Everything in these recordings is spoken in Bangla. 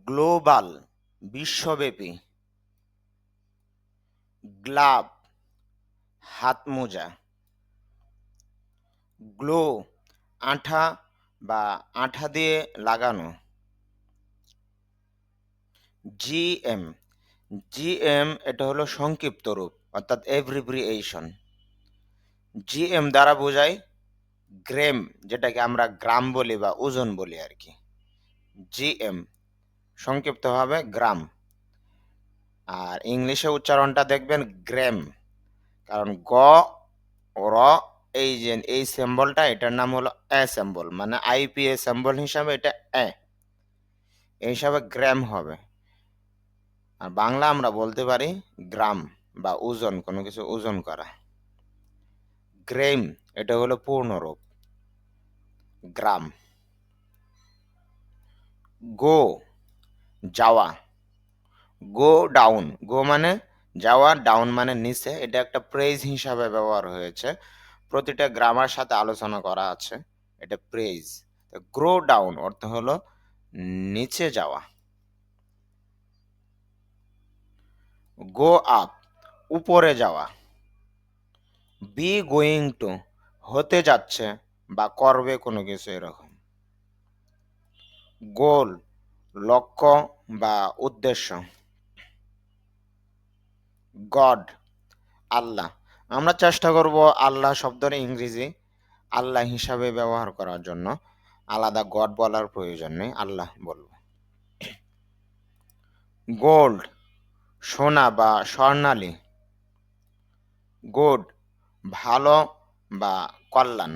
গ্লোবাল বিশ্বব্যাপী, গ্লাভ হাত মোজা, গ্লো আঠা বা আঠা দিয়ে লাগানো, জিএম জিএম এটা হলো সংক্ষিপ্ত রূপ অর্থাৎ এভরিব্রিয়েশন। জিএম দ্বারা বোঝায় গ্রেম, যেটাকে আমরা গ্রাম বলি বা ওজন বলি আর কি। জিএম সংক্ষিপ্তভাবে গ্রাম। আর ইংলিশে উচ্চারণটা দেখবেন গ্রেম, কারণ গ র এই যে এই সিম্বলটা, এটার নাম হলো এ সিম্বল, মানে আইপিএ সিম্বল হিসাবে এটা এ, এই হিসাবে গ্রাম হবে। আর বাংলা আমরা বলতে পারি গ্রাম বা ওজন, কোনো কিছু ওজন করা। গ্রেম এটা হলো পূর্ণরূপ গ্রাম। গো যাওয়া, গো ডাউন, গো মানে যাওয়া, ডাউন মানে নিচে, এটা একটা প্রেজ হিসাবে ব্যবহার হয়েছে, প্রতিটা গ্রামার সাথে আলোচনা করা আছে, এটা প্রেজ। গ্রো ডাউন অর্থ হলো নিচে যাওয়া। গো আপ উপরে যাওয়া। বি গোয়িং টু হতে যাচ্ছে বা করবে কোনো কিছু এরকম। গোল লক্ষ্য বা উদ্দেশ্য। গড আল্লাহ, আমরা চেষ্টা করব আল্লাহ শব্দের ইংরেজি আল্লাহ হিসাবে ব্যবহার করার জন্য, আলাদা গড বলার প্রয়োজন নেই, আল্লাহ বলব। গোল্ড সোনা বা স্বর্ণালী। গুড ভালো বা কল্যাণ।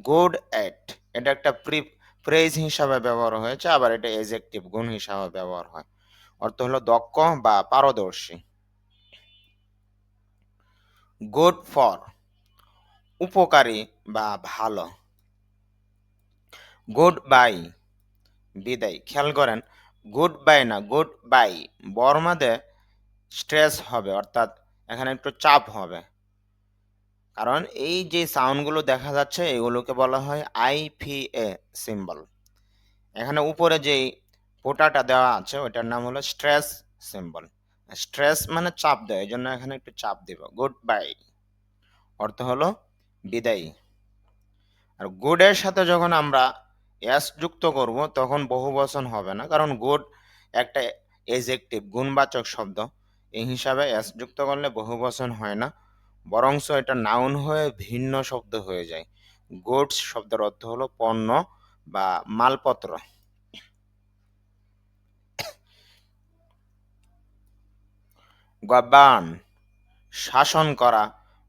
গুড এট এটা একটা প্রেজ হিসাবে ব্যবহার হয়েছে, আবার এটা এজেক্টিভ গুণ হিসাবে ব্যবহার হয়, অর্থ হলো দক্ষ বা পারদর্শী। গুড ফর উপকারী বা ভালো। গুড বাই বিদায়, খেয়াল করেন গুড বাই না গুড বাই, বর্মাদে স্ট্রেস হবে, অর্থাৎ এখানে একটু চাপ হবে, কারণ এই যে সাউন্ডগুলো দেখা যাচ্ছে এগুলোকে বলা হয় আইপিএ সিম্বল। এখানে উপরে যেই ফোঁটাটা দেওয়া আছে ওইটার নাম হলো স্ট্রেস সিম্বল। স্ট্রেস মানে চাপ দেয়, এই জন্য এখানে একটু চাপ দিব। গুড বাই অর্থ হলো বিদায়ী। আর গুডের সাথে যখন আমরা এস যুক্ত করব তখন বহুবচন হবে না, কারণ গুড একটা এজেক্টিভ গুণবাচক শব্দ, এই হিসাবে এস যুক্ত করলে বহুবচন হয় না, বরঞ্চ এটা নাউন হয়ে ভিন্ন শব্দ হয়ে যায়। গুডস শব্দের অর্থ হলো পণ্য বা মালপত্র। গভর্ন শাসন করা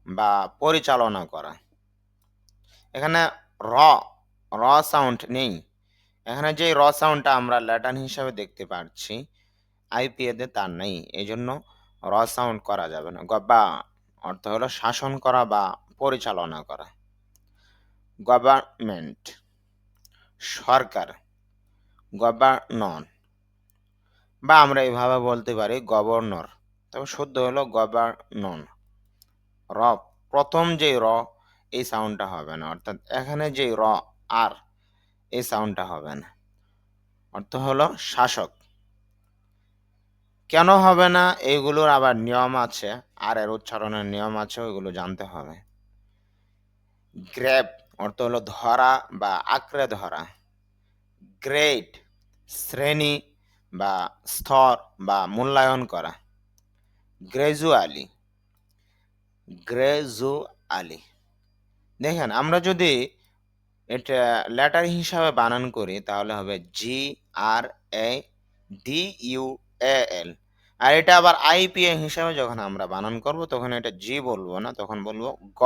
বা পরিচালনা করা। এখানে র র সাউন্ড নেই, এখানে যে র সাউন্ডটা আমরা ল্যাটান হিসাবে দেখতে পাচ্ছি আইপিএতে তার নেই, এই জন্য র সাউন্ড করা যাবে না। গভর্ন অর্থ হলো শাসন করা বা পরিচালনা করা। গভর্নমেন্ট সরকার। গভর্নর বা আমরা এভাবে বলতে পারি গভর্নর, তবে শুদ্ধ হলো গভর্নর। র প্রথম যে র এই সাউন্ডটা হবে না, অর্থাৎ এখানে যে র আর এই সাউন্ডটা হবে না, অর্থ হলো শাসক। কেন হবে না এগুলোর আবার নিয়ম আছে, আর এর উচ্চারণের নিয়ম আছে, ওইগুলো জানতে হবে। গ্র্যাব অর্থ হলো ধরা বা আঁকড়ে ধরা। গ্রেড শ্রেণী বা স্তর বা মূল্যায়ন করা। গ্র্যাজুয়ালি গ্র্যাজুয়ালি দেখেন আমরা যদি এটা লেটার হিসাবে বানান করি তাহলে হবে GRADUAL, আর এটা আবার আইপিএ হিসাবে যখন আমরা বানান করব তখন এটা জি বলবো না, তখন বলবো গ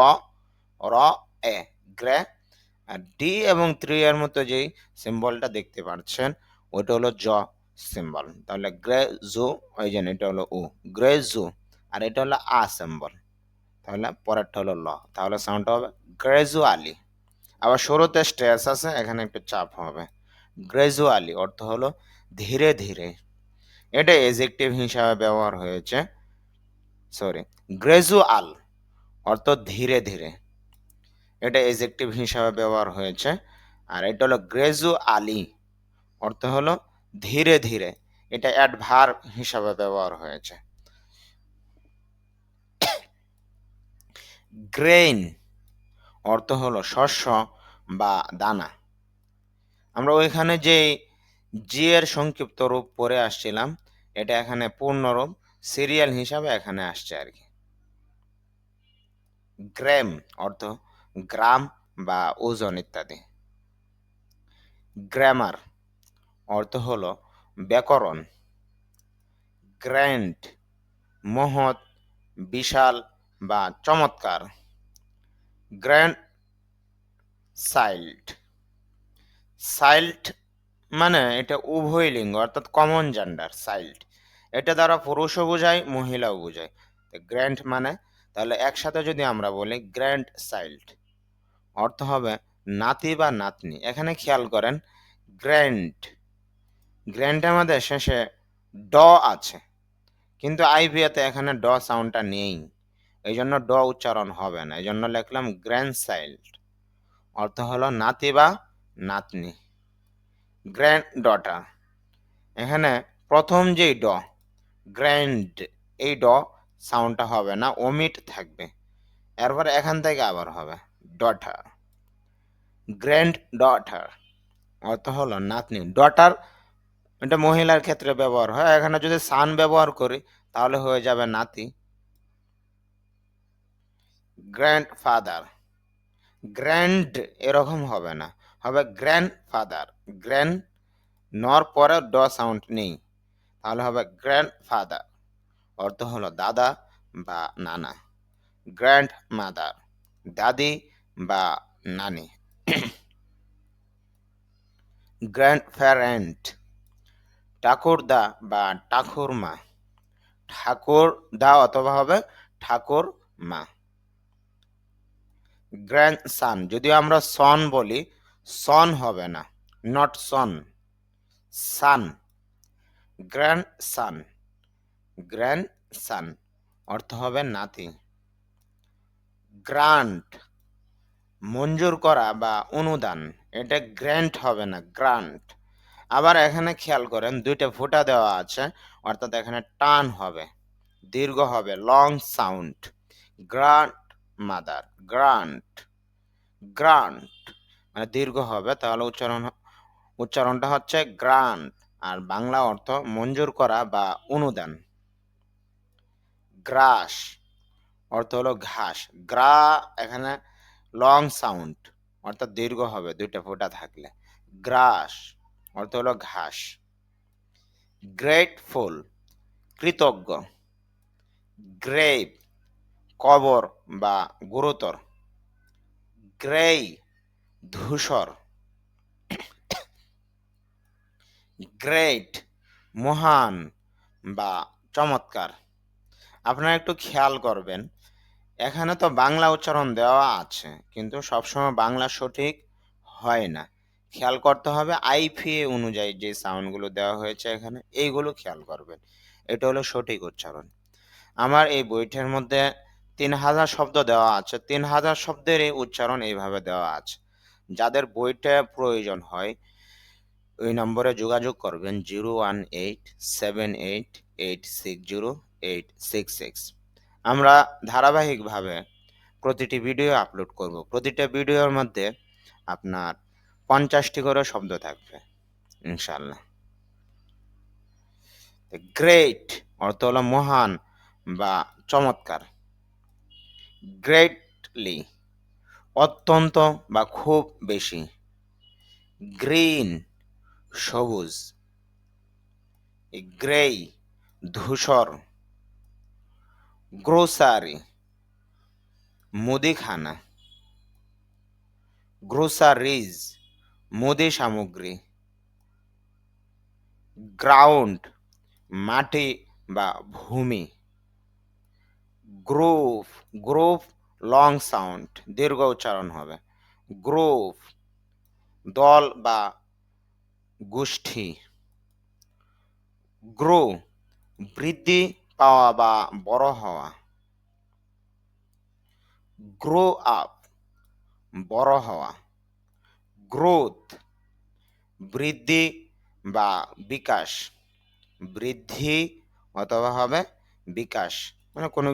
র এ গ্রে। আর ডি এবং 3 এর মতো যেই সিম্বলটা দেখতে পাচ্ছেন ওইটা হলো জ সিম্বল, তাহলে গ্রেজু, ওই যে এটা হলো ও গ্রেজু, আর এটা হলো আ সিম্বল, তাহলে পরেরটা হলো ল, তাহলে সাউন্ডটা হবে গ্রেজুয়ালি। আবার শুরুতে স্ট্রেস আছে, এখানে একটু চাপ হবে। গ্রেজুয়ালি অর্থ হলো ধীরে ধীরে, এটা এজেক্টিভ হিসাবে ব্যবহার হয়েছে, সরি গ্রেজুয়াল অর্থ ধীরে ধীরে, এটা এজেক্টিভ হিসাবে ব্যবহার হয়েছে। আর এটা হলো গ্রেজুয়ালি অর্থ হলো ধীরে ধীরে, এটা অ্যাডভার্ব হিসাবে ব্যবহার হয়েছে। গ্রেইন অর্থ হলো শস্য বা দানা। আমরা ওইখানে যে জি এর সংক্ষিপ্ত রূপ পড়ে আসছিলাম, এটা এখানে পূর্ণরূপ সিরিয়াল হিসাবে এখানে আসছে আর কি। গ্রাম অর্থ গ্রাম বা ওজন ইত্যাদি। গ্রামার অর্থ হলো ব্যাকরণ। গ্র্যান্ড মহৎ, বিশাল বা চমৎকার। গ্র্যান্ড চাইল্ড, চাইল্ড মানে এটা উভয় লিঙ্গ অর্থাৎ কমন জেন্ডার চাইল্ড, এটা দ্বারা পুরুষও বোঝায় মহিলাও বোঝায়। গ্র্যান্ড মানে তাহলে একসাথে যদি আমরা বলি গ্র্যান্ড চাইল্ড অর্থ হবে নাতি বা নাতনি। এখানে খেয়াল করেন গ্র্যান্ড, গ্র্যান্ডের মধ্যে শেষে ড আছে, কিন্তু আইভিএতে এখানে ড সাউন্ডটা নেই, এই জন্য ড উচ্চারণ হবে না, এই জন্য লিখলাম গ্র্যান্ড চাইল্ড অর্থ হলো নাতি বা নাতনি। গ্র্যান্ড ডটার, এখানে প্রথম যেই ড গ্র্যান্ড, এই ড সাউন্ডটা হবে না, ওমিট থাকবে, এরপর এখান থেকে আবার হবে ডটার। গ্র্যান্ড ডটার অর্থ হলো নাতনি। ডটার এটা মহিলার ক্ষেত্রে ব্যবহার হয়, এখানে যদি সান ব্যবহার করি তাহলে হয়ে যাবে নাতি। গ্র্যান্ড ফাদার, গ্র্যান্ড এরকম হবে না, হবে গ্র্যান্ড ফাদার। গ্র্যান্ড নর পরে ড সাউন্ড নেই, তাহলে হবে গ্র্যান্ড ফাদার অর্থ হলো দাদা বা নানা। গ্র্যান্ড মাদার দাদি বা নানি। গ্র্যান্ড প্যারেন্ট ঠাকুরদা বা ঠাকুরমা। ঠাকুর দা অথবা হবে ঠাকুর মা। গ্র্যান্ড সান, যদিও আমরা সন বলি, সন হবে না, not son, son. Grandson, grandson অর্থ হবে নাতি। গ্রান্ট মঞ্জুর করা বা অনুদান, এটা গ্র্যান্ট হবে না, গ্রান্ট। আবার এখানে খেয়াল করেন দুইটা ফোঁটা দেওয়া আছে, অর্থাৎ এখানে টান হবে, দীর্ঘ হবে, long sound. Grant mother, grant, grant মানে দীর্ঘ হবে, তাহলে উচ্চারণটা হচ্ছে গ্রান্ট, আর বাংলা অর্থ মঞ্জুর করা বা অনুদান। গ্রাস অর্থ হলো ঘাস। গ্রা এখানে লং সাউন্ড অর্থাৎ দীর্ঘ হবে দুইটা ফোঁটা থাকলে। গ্রাস অর্থ হলো ঘাস। গ্রেটফুল কৃতজ্ঞ। গ্রেভ কবর বা গুরুতর। গ্রেই ধূসর। গ্রেট মহান বা চমৎকার। আপনারা একটু খেয়াল করবেন, এখানে তো বাংলা উচ্চারণ দেওয়া আছে, কিন্তু সবসময় বাংলা সঠিক হয় না। খেয়াল করতে হবে আইপিএ অনুযায়ী যে সাউন্ডগুলো দেওয়া হয়েছে এখানে, এইগুলো খেয়াল করবেন, এটা হলো সঠিক উচ্চারণ। আমার এই বইটার মধ্যে 3000 শব্দ দেওয়া আছে, 3000 শব্দের এই উচ্চারণ এইভাবে দেওয়া আছে। যাদের বইটা প্রয়োজন হয় ওই নম্বরে যোগাযোগ করবেন 01878860866। আমরা ধারাবাহিকভাবে প্রতিটি ভিডিও আপলোড করব, প্রতিটা ভিডিওর মধ্যে আপনার 50টি করে শব্দ থাকবে ইনশাল্লাহ। গ্রেট অর্থ হলো মহান বা চমৎকার। গ্রেটলি অত্যন্ত বা খুব বেশি। গ্রিন সবুজ। গ্রেই ধূসর। গ্রোসারি মুদিখানা। গ্রোসারিজ মুদি সামগ্রী। গ্রাউন্ড মাটি বা ভূমি। গ্রুপ, গ্রুপ লং সাউন্ড দীর্ঘ উচ্চারণ হবে। গ্রুপ দল বা গোষ্ঠী। গ্রো বৃদ্ধি পাওয়া বা বড় হওয়া। গ্রো আপ বড় হওয়া। গ্রোথ বৃদ্ধি বা বিকাশ, বৃদ্ধি অথবা হবে বিকাশ, মানে কোনো